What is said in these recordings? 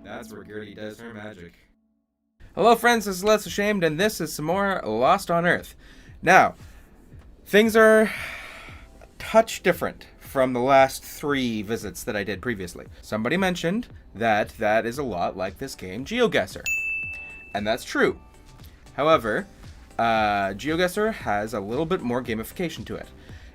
That's where Gertie does her magic. Hello friends, this is Less Ashamed, and this is some more Lost on Earth. Now, things are a touch different from the last 3 visits that I did previously. Somebody mentioned that is a lot like this game, GeoGuessr. And that's true. However, GeoGuessr has a little bit more gamification to it.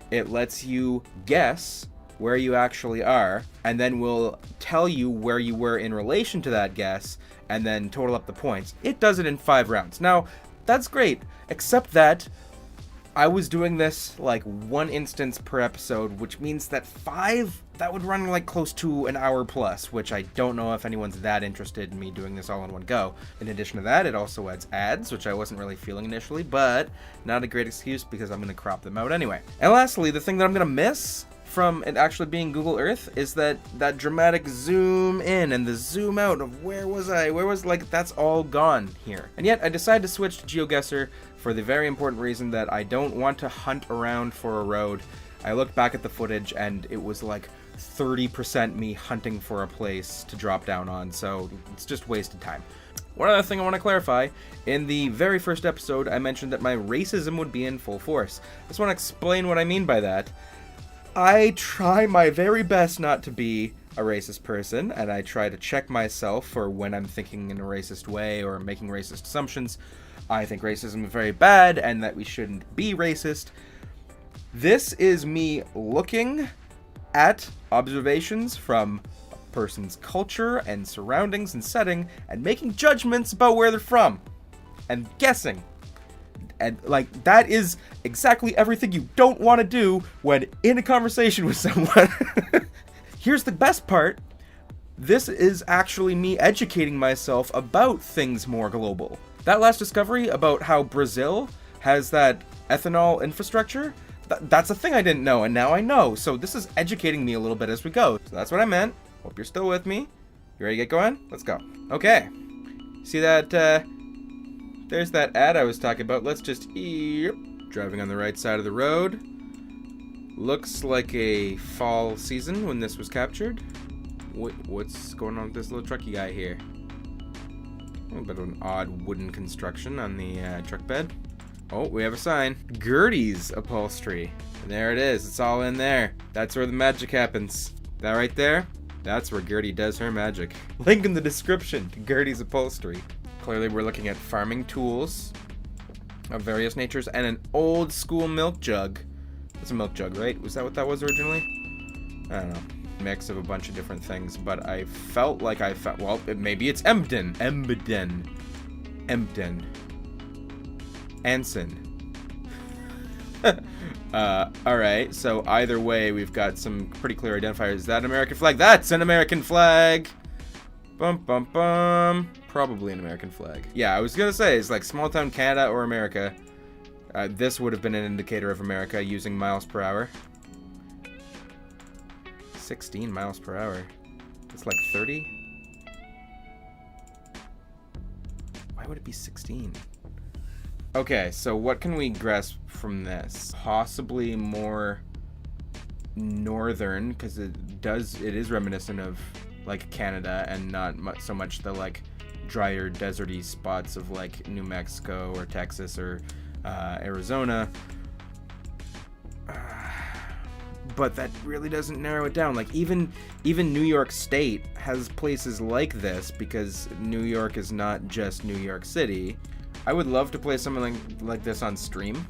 It lets you guess where you actually are, and then will tell you where you were in relation to that guess, and then total up the points. It does it in 5 rounds. Now, that's great, except that I was doing this like 1 instance per episode, which means that 5, that would run like close to an hour plus, which I don't know if anyone's that interested in me doing this all in one go. In addition to that, it also adds ads, which I wasn't really feeling initially, but not a great excuse because I'm going to crop them out anyway. And lastly, the thing that I'm going to miss from it actually being Google Earth is that dramatic zoom in and the zoom out of where was that's all gone here. And yet I decided to switch to GeoGuessr for the very important reason that I don't want to hunt around for a road. I looked back at the footage and it was like 30% me hunting for a place to drop down on, so it's just wasted time. One other thing I want to clarify, in the very first episode I mentioned that my racism would be in full force. I just want to explain what I mean by that. I try my very best not to be a racist person, and I try to check myself for when I'm thinking in a racist way or making racist assumptions. I think racism is very bad and that we shouldn't be racist. This is me looking at observations from a person's culture and surroundings and setting and making judgments about where they're from and guessing. And, like, that is exactly everything you don't want to do when in a conversation with someone. Here's the best part. This is actually me educating myself about things more global. That last discovery about how Brazil has that ethanol infrastructure, that's a thing I didn't know, and now I know. So this is educating me a little bit as we go. So that's what I meant. Hope you're still with me. You ready to get going? Let's go. Okay. See that, there's that ad I was talking about. Let's just... Yep. Driving on the right side of the road. Looks like a fall season when this was captured. What's going on with this little trucky guy here? A bit of an odd wooden construction on the truck bed. Oh, we have a sign. Gertie's Upholstery. And there it is. It's all in there. That's where the magic happens. That right there? That's where Gertie does her magic. Link in the description to Gertie's Upholstery. Clearly we're looking at farming tools of various natures and an old school milk jug. That's a milk jug, right? Was that what that was originally? I don't know. Mix of a bunch of different things, but I felt like well, maybe it's Emden. Anson. Alright, so either way, we've got some pretty clear identifiers. Is that an American flag? That's an American flag! Bum bum bum. Probably an American flag. Yeah, I was gonna say, it's like small town Canada or America. This would have been an indicator of America using miles per hour. 16 miles per hour. It's like 30? Why would it be 16? Okay, so what can we grasp from this? Possibly more northern, because it is reminiscent of like Canada and not so much the like drier deserty spots of like New Mexico or Texas or Arizona. But that really doesn't narrow it down. Like even New York State has places like this because New York is not just New York City. I would love to play something like this on stream.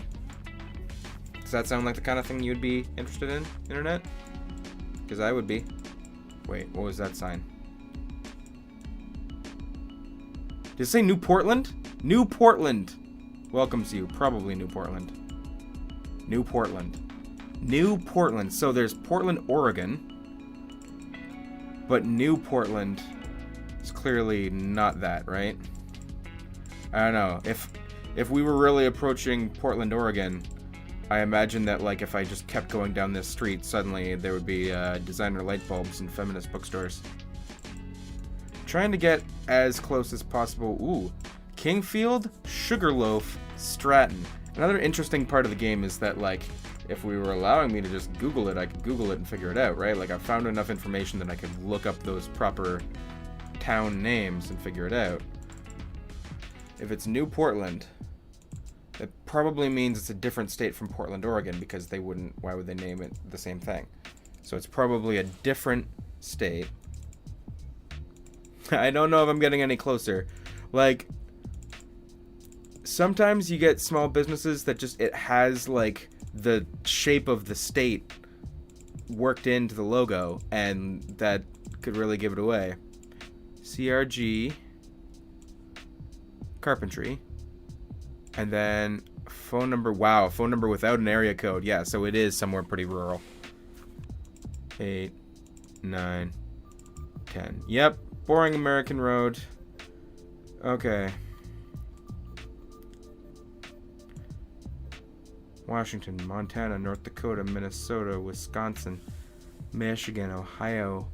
Does that sound like the kind of thing you'd be interested in, internet? Because I would be. Wait, what was that sign? Did it say New Portland? New Portland welcomes you. Probably New Portland. New Portland. New Portland. So there's Portland, Oregon. But New Portland is clearly not that, right? I don't know. If we were really approaching Portland, Oregon, I imagine that like if I just kept going down this street, suddenly there would be designer light bulbs and feminist bookstores. Trying to get as close as possible. Ooh. Kingfield, Sugarloaf, Stratton. Another interesting part of the game is that like if we were allowing me to just Google it, I could Google it and figure it out, right? Like, I found enough information that I could look up those proper town names and figure it out. If it's New Portland, that probably means it's a different state from Portland, Oregon, because why would they name it the same thing? So it's probably a different state. I don't know if I'm getting any closer. Like, sometimes you get small businesses that it has, like, the shape of the state worked into the logo, and that could really give it away. CRG Carpentry. And then phone number. Wow, phone number without an area code. Yeah, so it is somewhere pretty rural. 8, 9, 10. Yep, boring American road. Okay. Washington, Montana, North Dakota, Minnesota, Wisconsin, Michigan, Ohio,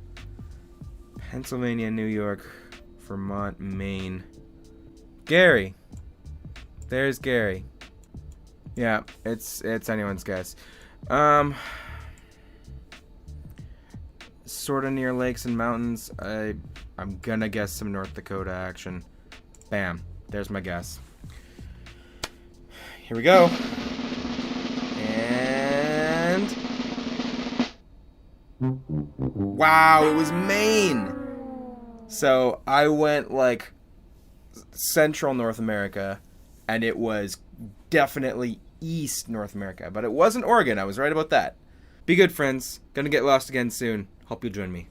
Pennsylvania, New York, Vermont, Maine. Gary. There's Gary. Yeah, it's anyone's guess. Sort of near lakes and mountains. I'm gonna guess some North Dakota action. Bam. There's my guess. Here we go. And wow, it was Maine. So I went like Central North America, and it was definitely East North America, but it wasn't Oregon. I was right about that. Be good, friends. Gonna get lost again soon. Hope you'll join me.